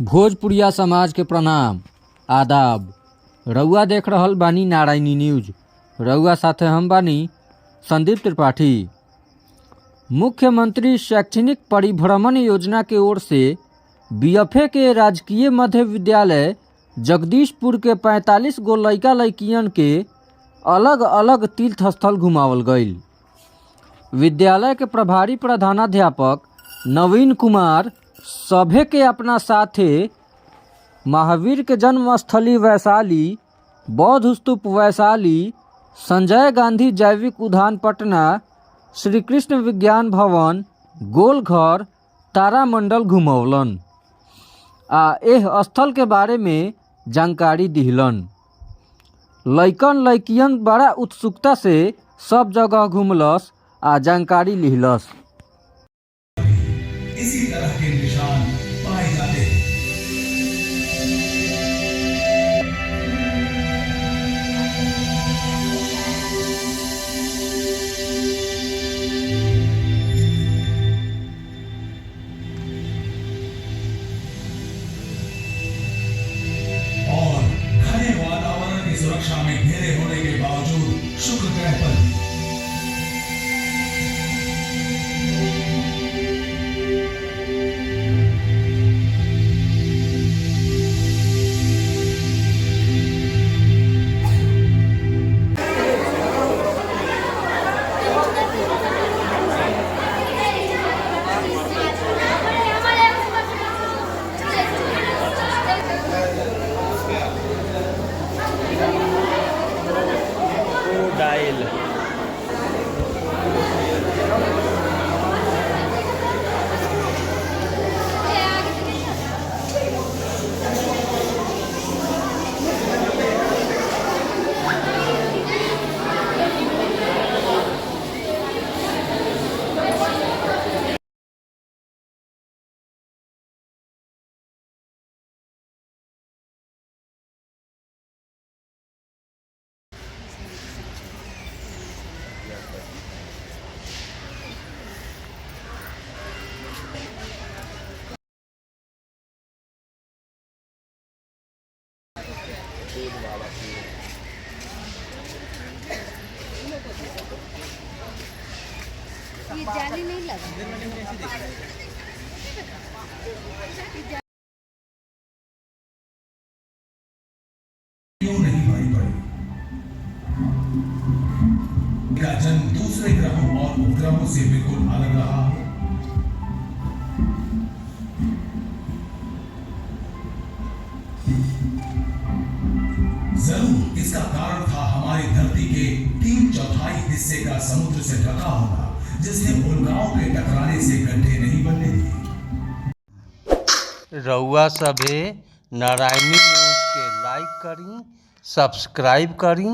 भोजपुरिया समाज के प्रणाम आदाब। रउआ देख रहल बानी नारायणी न्यूज। रउआ साथे हम बानी संदीप त्रिपाठी। मुख्यमंत्री शैक्षणिक परिभ्रमण योजना के ओर से बीएफए के राजकीय मध्य विद्यालय जगदीशपुर के 45 गो लइका लइकियन के अलग अलग तीर्थ स्थल घुमावल गईल। विद्यालय के प्रभारी प्रधानाध्यापक नवीन कुमार सभे के अपना साथे महावीर के जन्मस्थली वैशाली, बौद्ध स्तूप वैशाली, संजय गांधी जैविक उद्यान पटना, श्री कृष्ण विज्ञान भवन, गोलघर, तारामंडल घुमौलन आ एह स्थल के बारे में जानकारी दिहलन। लइकन लइकियन बड़ा उत्सुकता से सब जगह घुमलस आ जानकारी लिहलस। इसी तरह के निशान पाए जाते हैं। और घने वातावरण की सुरक्षा में घिरे होने के बावजूद शुक्र ग्रह पर डायल ये जाली नहीं लगा। क्यों नहीं भाई पड़ी? मेरा जन्म दूसरे ग्रहों और उपग्रहों से बिल्कुल अलग रहा है। जरूर इसका कारण था हमारी धरती के 3/4 हिस्से का समुद्र से ढका होना, जिसने उल्काओं के टकराने से गड्ढे नहीं बनने दिए। रउआ सभे नारायणी न्यूज के लाइक करी, सब्सक्राइब करी।